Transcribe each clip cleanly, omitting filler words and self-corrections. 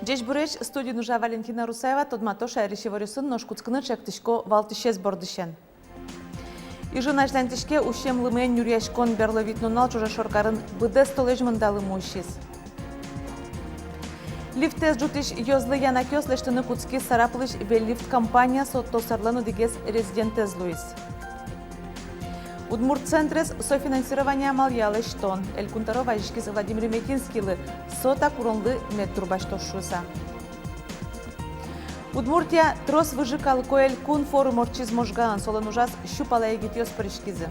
Джеш Буреч, студию нужа Валентина Русаева, тодмато шайриши варюсын ношкуцкыны чектишко валтишез бордышен. Ижын ажлантишке ущем лымен юрьяшкон берловитнунал чужа шоркарын быдес толежмындалы мушиз. Лифтез жутиш йозлы янакёс лештыны куцки сараплыш веллифт компания соттосарлану дигес резидентез Луис. Удмурт-центрес софинансирование малялы штон. Эль-Кунтаро вайшкиз Владимир Метинскилы сота куронлы медтрубаштошуса. Удмуртия трос выжикал коэль кун форум орчиз можган солон ужас щупала егитьёс паришкизы.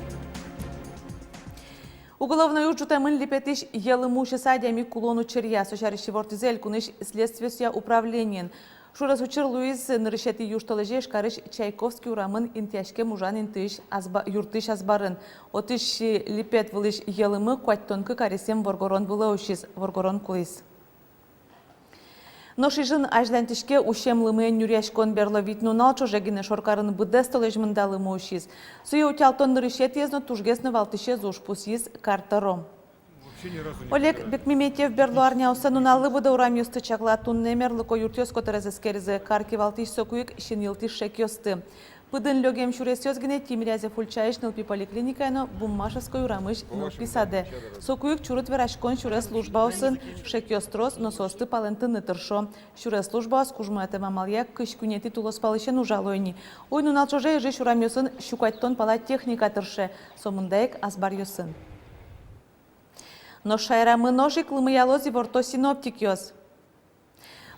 Уголовный учетамын липетиш елымуши садями кулону черья сошарищи вортизель куныш следствия управлениен. Шурас учер Луис нырышети юшталыжеш карыш Чайковский урамын интяшке мужан интыш юртыш азбарын. Отыш липет вылыш елымы куаттонкы каресем воргорон булаушиз, воргорон кулис. Ношижын ажлантишке ущемлымы нюряшкон берловитну налчо жегине шоркарын быдес толежмындалы мушиз. Суе утялтон нырышет езно тужгесно валтыше зушпусиз картаром. Олег Бекмеметьев берлуарня усануналы буда урам юсты чаклатун немерлы коюртёс которезескерзе карки валтыш сокуик шинилтиш шекёсты. Пыдын лёгем шуресёзгине тимирязе фульчаиш нылпи поликлиникайно буммашевской урамыш нылписаде. Сокуик чурут верашкон шурес службаусын шекёстрос нососты палентыны тыршо. Шурес службаус кужмуэте мамалия кышкунети тулоспалышен ужалойни. Ой нуналчоже жеш урам ёсын щукаттон пала техника тырше. Сомындаек азбар ёсын. Но шайрамы ножик лымыялози ворто синоптик ёс.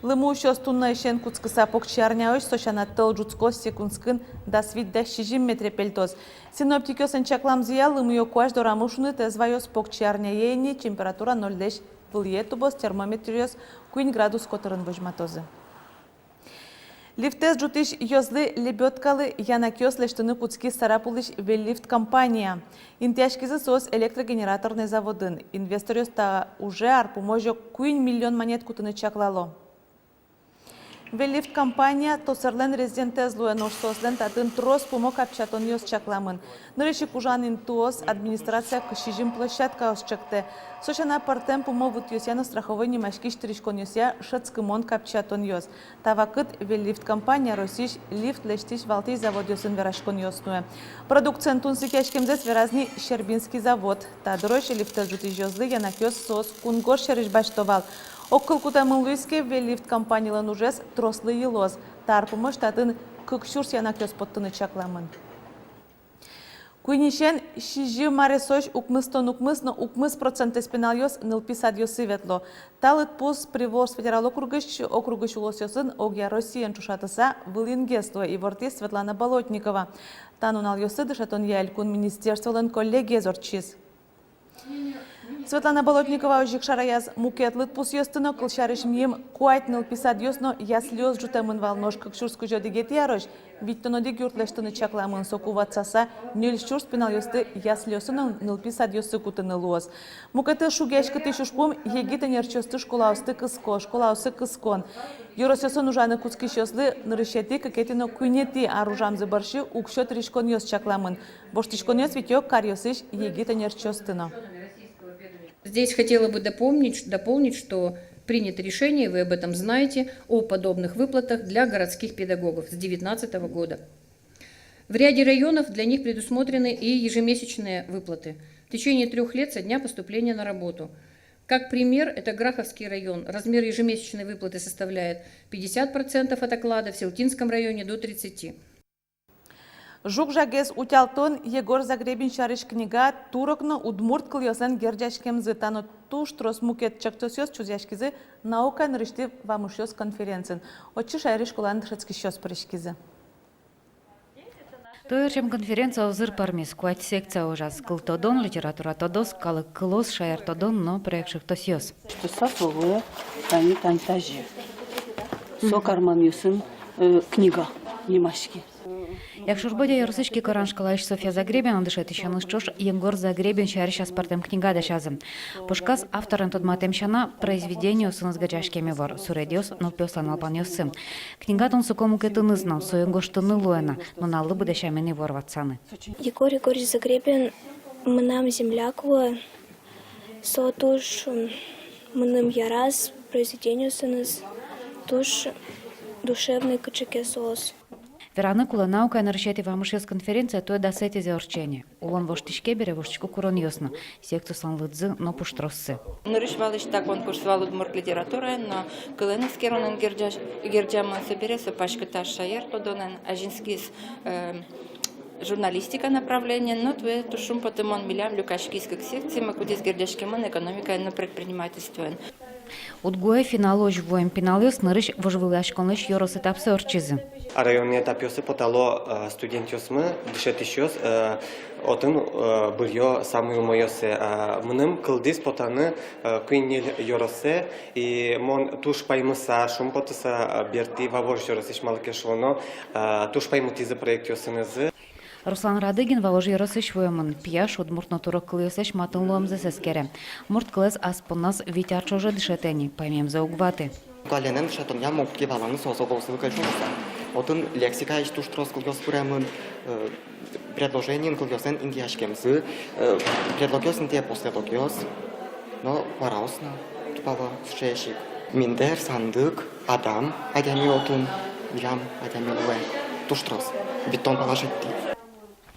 Лыму ущёс тунна ишен куцкыса покчарняош сошана тыл жуцко секундскын да свидда 60 метре пельтоз. Синоптик ёсын чакламзия лымы ёкуаш дорамушуны тезвайос покчарняени температура 0,5 выльетубос термометр ёс 1 градус которын выжматозы. Лифтез жутиш йозлы лебеткалы янакёс лештыны куцки сарапулыш веллифт компания. Интяшкизы сос электрогенераторный заводын. Инвестор ёста уже арпуможо 1 миллион монет кутыны чаклало. Веллифт компания тосарлен резидентез луэнош сослен татын трос пумок апчатон ёс чакламын. Нырыши кужанин туос администрация кышижим площадка осчакте. Сошана партем пумовут ёсяна страховой немашки штришкон ёся шацкымон капчатон ёс. Тавакыт веллифт компания росиш лифт лештиш валтиш завод ёсын верашкон ёснуэ. Продукциен тунсы кешкемзес веразни Щербинский завод. Тадрош лифтез жутиш ёзлы янакёс сос кунгош шериш баштовал. Окол кутамын Луиске веллифт компаниялан ужес трослы елоз. Тарпымы штатын кыкшурс янакёс поттыны чакламын. Куйнишен шижи маресош укмыстон укмысно укмыс процент эспенал ёс нылписад ёсы ветло. Талыт пус привоз федерал округыш улос ёсын огья Россиян чушатыса вылингесло и ворти Светлана Болотникова. Танунал ёсы дышатон ялькун министерстволын коллегия зорчиз. Светлана Болотникова ожик шараяз мукетлыт пус ёстыно кылшарыш мием куайтныл писад ёсно яслёз жутамын валнош кыкшурску жодигет ярош, виттонодик юртлештыны чакламын сокуватсаса нельшур спинал ёсты яслёсыно ныл писад ёсы кутыны луоз. Мукеты шугешкыты шушпум егитен ярчёсты школаусы кыскон. Юросёсын ужаны куцки шёслы нырышети кекетино куйнети аружамзы барши укшёт ришкон ёс чакламын. Боштишкон ёс витёк кар ёсыш егитен ярчёстыно. Здесь хотела бы дополнить, что принято решение, вы об этом знаете, о подобных выплатах для городских педагогов с 2019 года. В ряде районов для них предусмотрены и ежемесячные выплаты в течение 3 лет со дня поступления на работу. Как пример, это Граховский район. Размер ежемесячной выплаты составляет 50% от оклада, в Селтинском районе до 30%. Жук жагез утялтон Егор Загребин шарыш книга турокно удмурт кыльосан герджашкемзы тано туш трос мукет чактосёс чузяшкизы наука нырышты вамушёс конференцин. Отчы шайрыш кулан дышецкишёс парышкизы. Тоерчем конференция озыр пармис куать секция ужас кылтодон литература тодос калы кылос шайр тодон но проекших тосёс. Что сасовые тани тантажи. Сокарман юсын книга немашки. Якщо ж буде Яросички Кораншкалач София Загребина дышет еще ну что ж, Егор Загребин щарища спартем книга дешазым. Пушкас авторын тодматем щана произведению сын с гачашкеми вор, суредиос, но пёслан алпаньосы. Книгатон сукому кетыны знал, соенгоштыны луэна, но налы бы дещамени вор ватсаны. Егор Егорович Загребин мынам земляклы, сотуш мыным ярас произведению сыныз, туш душевный кычеке сос. Вераны кула наука на решете вамышес конференция то да сети за орчение. Улон воштишке бере воштичку курон ясно. Секцию сан лыдзы, но пуштроссы. Нарисовалась так конкурс Валудмурт литература, но Кыленов Керонен Герджаман соберется пашката шаер тодонен, ажинскис журналистика направление, но твое тушум потом он милям люкашкийских секций, мы кудис гердяшкиман экономика и предпринимательство. Удгуе финал ожвоем пеналиос нырыш вожвылашконлыш yorос этапсы орчизы. А районный этап ёсы потало студентиосмы дышет еще отын бырьё самый умоёсы. Мным кылдис потаны куиннел йоросе и мон туш паймыса шум потыса берти вавож йоросыш малкешоно туш паймутизы проект ёсынызы. Руслан Радыгин валож яросыш воемын пияш удмурт натура кылыосыш матын луамзы сескере. Мурт кылыз аспоннас витярчоже дышетени, поймем за угваты. Калянен шатом я мог киваланг сосоголсовый кайшумса. Отын лексика иш туш трос кылгёс пуремын предложением кылгёсен индияшкемзы предложёсен те после логёс, но вараусна тупава шешик. Миндер сандык адам адями отын ям адями луэ туш трос бетон положить.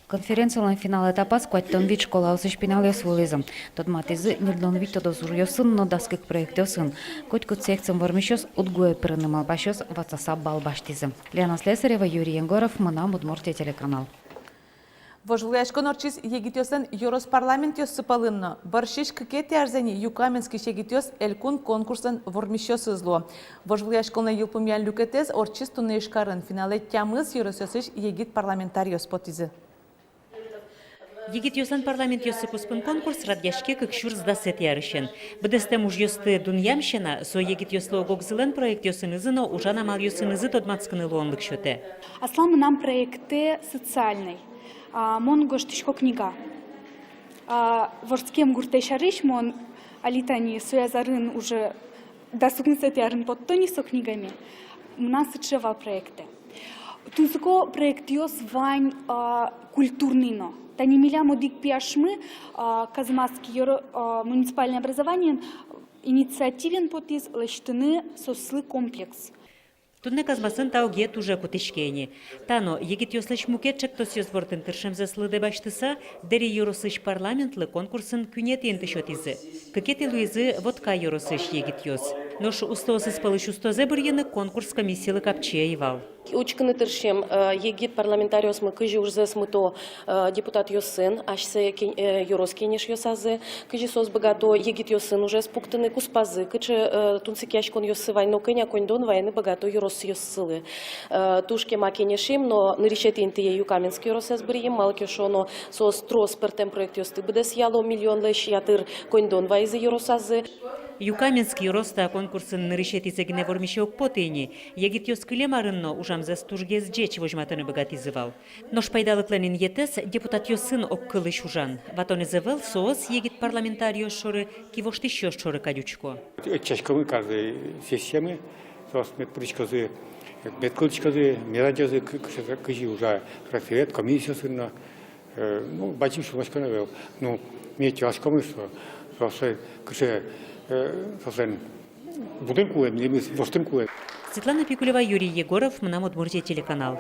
Конференциялан финал этапа скваттон вид школа усыш пеналиос вылызым. Тот матизы нирдон вид тодос урьосын, но даскик проектёсын. Котькут секциям вармищос удгуэ перенымал башёс ватсаса бал баштизым. Лена Слесарева, Юрий Енгоров, Мына Удмуртия телеканал. Вожвляшкон орчис егитёсын Юрос парламент ёссыпалынно. Баршиш кыкети арзени Юкаменский егитёс элькун конкурсын вормищёс изло. Вожвляшкон юлпумян люкетез орчис тунешкарын финале тямыз Юросёсыш егит парламентариос потизы. Егит ёсан парламент ёсы пуспын конкурс радяшке как шур сдасет ярышен. Бдестем уж ёсты дуньямщина, со егит ёсло гогзылен проект ёсынызыно ужана мал ёсынызы тодмацканы луонлык шоте. Аслам нам проекты социальный. Мон гоштишко книга. Ворскем гуртешарыш мон алитани суязарын уже досугнсет ярын подтони со книгами. У нас отшивал проекты. Тузко проект ёс вань культурныно. Тани миля модик пиашмы Казмасский муниципальное образование инициативен потис лештыны сослы комплекс. Тудне казмасын тауге туже кутишкени. Тано егит ёслыш мукетчек тос ёсвортын тыршем заслыды баштыса, дери юросыш парламентлы конкурсын күнетен тышотизы. Кыкети луизы водка юросыш егит ёс. Нош устос испалыш устозе бұрйыны конкурс комиссиялы капче евал. Учканы тыршем егит парламентариос мы кыжи урзес мы то депутат ёсын, ашсе юрос кенеш ёсазы, кыжи сос богато егит ёсын уже спуктаны куспазы, кычы тунцикяшкон ёсы вайно кыня коньдон вайны богато юрос ёсылы. Тушке ма кенешим, но ныришет интие Юкаменский юросес брием, малкешоно сос трос пертем проект ёсты бдес яло миллион леш ятыр коньдон вайзы юросазы. Юкаменский роста конкурсын нырышет изегіне вормишеок потыни, егит ёс кылемарынно ужамзе стужгез джеч вожматыны богатизывал. Нош пайдалыкланин етес депутат ёсын оккылыш ужан. Ватон изывал соос егит парламентарио шоры кивошты щёс шоры кадючко. Чашковы каждой системы, соос медпричкозы, медкылчкозы, мирадёзы кыжи уже красивет, комиссия сынна, ну, бачим шумашканы вел. Ну, мне чашковы, что соос кыше совсем будинку, не мис востынку. Светлана Пикулева, Юрий Егоров, Мына Удмуртия телеканал.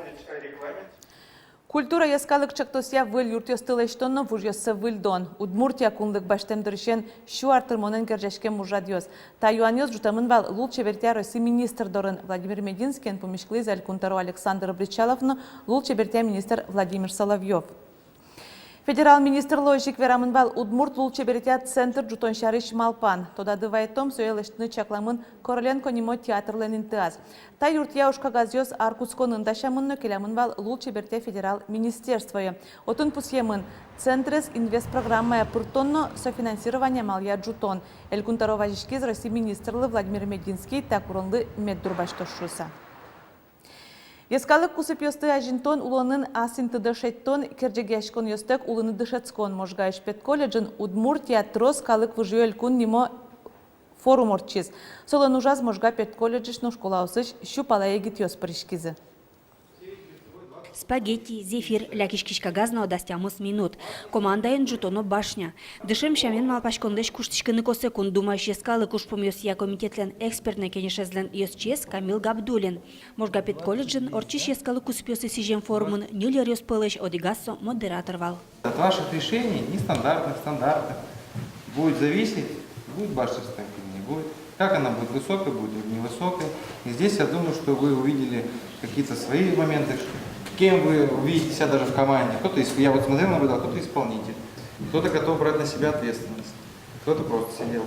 Культура яскалык чактосия выл юрт ёстылыштонно вуж ёссы вылдон. Удмуртия кунлык баштемдырышен шу артырмонен кержешке мужадьёс. Та юаньёс жутамын вал лул чебертя России министр дорын Владимир Мединский помешклы за Алькунтару Александр Бричаловну лул чебертя министр Владимир Соловьев. Федерал министр лojik veramınval Удмурт лул чебертя центр жутон шарыш малпан. Тода дывайтом сөйлештіні чакламын Короленко немо театрлен интаз. Та юртия ушка газёс аркутсконын дашамынны келямынвал лул чебертя федерал министерствоя. Отын пусьемын Центрес инвестпрограммая пыртонно софинансирование малия джутон. Элькунтарова жишкиз России министрлы Владимир Мединский такуронлы меддурбаштошуса. Ескалық кусып йосты ажинтон улонын асинты дышеттон керджегешкон йостек улыны дышецкон можгаеш пет колледжин Удмуртия трос калык выжуэль кун нимо форум орчиз. Солон ужаз можга пет колледжишну школа усыш щупала егит йос пришкизы. Спагетти, зефир, лякишкишка газна одастямыз минут. Командайын жутоно башня. Дышем шамен малпашкондеш куштишканы косекун думающий скалы кушпом йосия комитетлен экспертный кенешезлен йосчес Камил Габдулин. Можга пет колледжин орчиш ескалы куспёсы сижем форумын нюлер йоспылыш одигассо модератор вал. От ваших решений, нестандартных, стандартных, будет зависеть, будет башенная или не будет. Как она будет высокой, будет или невысокой. И здесь я думаю, что вы увидели какие-то свои моменты, кем вы увидите себя даже в команде. Кто-то, я вот смотрел, наблюдал, кто-то исполнитель, кто-то готов брать на себя ответственность, кто-то просто сидел,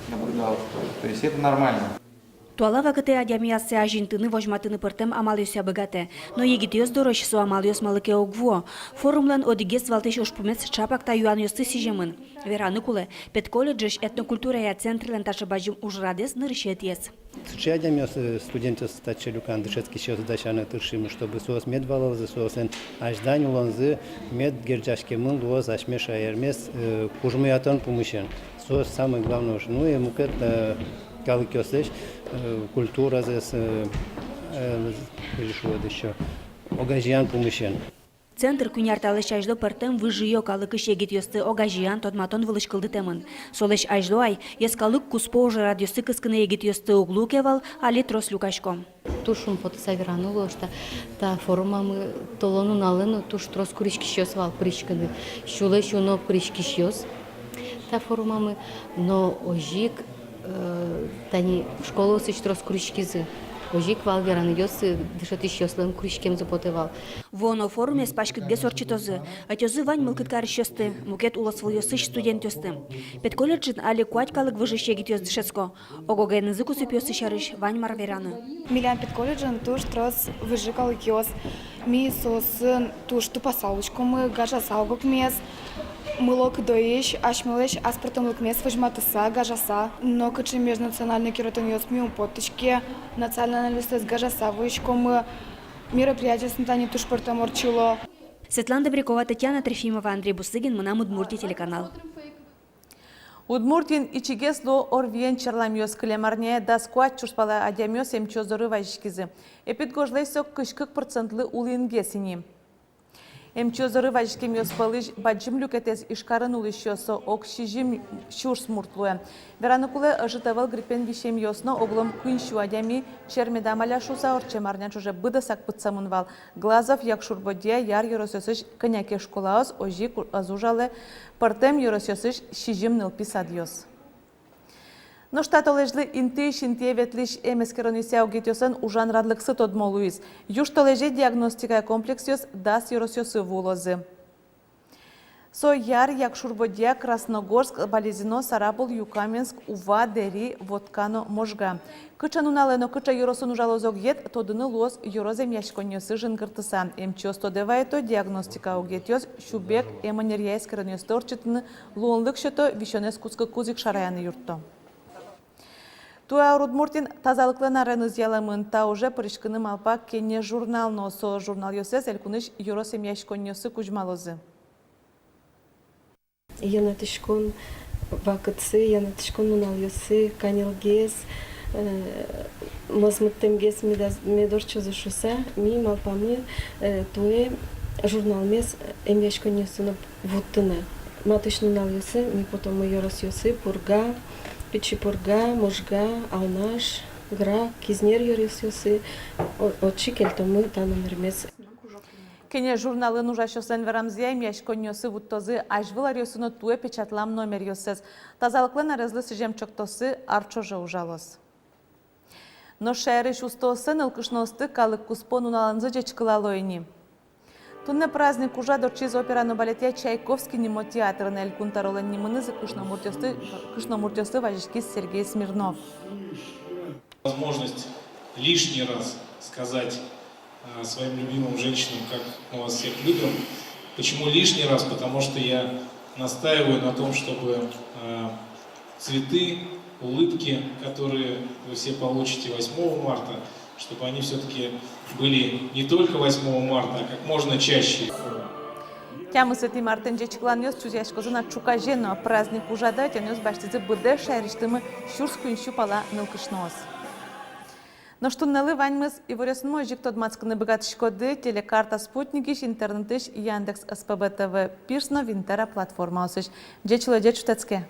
наблюдал. То есть это нормально. Туала вакыты адямиясы ажинтыны вожматыны пыртем амал юся богате, но егитёс дорож со амал юс малыке огво. Форумлан одигес валтеш ошпумец чапак та юан юсты сижемын. Вераны куле, пет колледжеш этнокультура я центрлен ташы бажым ужрадес нырышетес. Случай адямиясы студентов стачелюкан дышецкий счет задачаны тыршимы, чтобы соос медвалозы, соосен аждань уланзы мед герджашке мын луоз ашмеш аермес кужмыятон помощен. Соос самое главное, ну и мукет калыкёсеш культура здесь решила еще огажиян помощен. Центр кунярталыш ажло пыртем выжиё калыкыш егит ёсты огажиян тодматон вылышкылды темын. Солеш ажло ай, ескалык куспо уже радиосы кыскыны егит ёсты углу кевал, али трос люкашком. Тушум фотосаверануло, что та форма мы толону налыну, туш трос курички щёс вал причканы. Щуле щуно прички щёс. Та форма мы, но ожик тани школу сыч трос куричкизы. Ожик вал вераны ёсы дышат еще слым куричкем запотывал. Воно форуме спашкыт гес орчитозы. Атёзы вань мылкыткар щёсты, мукет уласвыл ёсыч студент ёсты. Пет колледжин али куать калык выжищ егит ёс дышецко. Огоген языку сып ёсы шарыш вань марвераны. Милян пет колледжин туш трос выжи калык ёс. Ми сосын туш тупасалочку мы гажа салгук мес. Мылок доиш, ашмылыш, аспортом мес выжматыса, гажаса. Но кычы межнациональный керотен ёс ми употочке. Национальный лист гажаса вышком мероприятие снтани туш портом орчило. Светлана Добрякова, Татьяна Трофимова, Андрей Бусыгин, Мынам Удмуртия телеканал. Удмуртин ичигесло орвиен черламёс клемарне да скуат чушпала адямёс эмчозоры вайшкизы. Эпид гожлейсок кышкык процентлы улингесини. Эмчозоры вайшкемёс палыш баджим люкетес ишкарын улышёсо ок шижим шурс муртлуэ. Вераныкуле ожитавал гриппен вишем ёсно оглом куншу адями чермедамаля шуса орчемарнян чуже быдасак пыцамунвал. Глазов як шурбодия яр юросёсыш коняке школаос ожи азужале партем юросёсыш шижим нылписадьёс. Но штат олежли интыш интеветлиш эмескеронися огетёсын ужан радлыксы тодмолуиз. Юж толеже диагностика комплексиос дас юросёсы вулозы. Со яр як Шурбодия, Красногорск, Балезино, Сарапул, Юкаменск, Ува, Дери, Воткано, Можга. Кычануналено кыча юросын ужалозок ет, тодыны лоз юрозем яшконьосы жынгыртыса. Эмчос тодевайто диагностика огетёс, шубек эманерьяйскеронёсты орчытыны луонлык шето вишонес куцкы кузик шараяны юртто. Туа Удмуртин тазалыклы нарыныз яламын та уже прышкыны малпак кене журнал носо журнал йосес элкуныш юросем яшконьосы кужмалозы. Янатышкон вакытсы, янатышкон уналйосы, канилгес, мазмыттемгес медорчозышуса, ми малпамы туе журналмес эмяшконьосына вуттына. Матышны уналйосы, ми потом йоросьосы, пурга, печипурга, можга, алнаш, гра, кизнер йоросьосы, отчикельто мы таномермес. Кене журналы нужашосын верамзия яшконьосы вуттозы ажвылар йосыны туе печатлам номер йосыз. Тазалыклы нарызлы сижем чоктосы арчожа ужалос. Но шерыш устосын ылкышносты калык куспон уналанзы жечкылалойни. Тунне праздник уже дорчиз операно балете Чайковский нимо театрын элькун таролен нимынызы кышномуртёсты важишкис Сергей Смирнов. Возможность лишний раз сказать своим любимым женщинам, как мы вас всех любим. Почему лишний раз? Потому что я настаиваю на том, чтобы цветы, улыбки, которые вы все получите 8 марта, чтобы они все-таки были не только 8 марта, а как можно чаще. Тямы Святый Мартин Джечлан ёс чузяшкозына чукажено праздник ужада, тянёс баштизы быды шайриштымы щурскую щупала нылкышноз. Но что наливаньмыз и ворясын мojik тодмацканы богатышкоды телекарта спутникиш интернетиш Яндекс СПБ ТВ пирсно винтера платформа осыш. Джечула Джечутецке.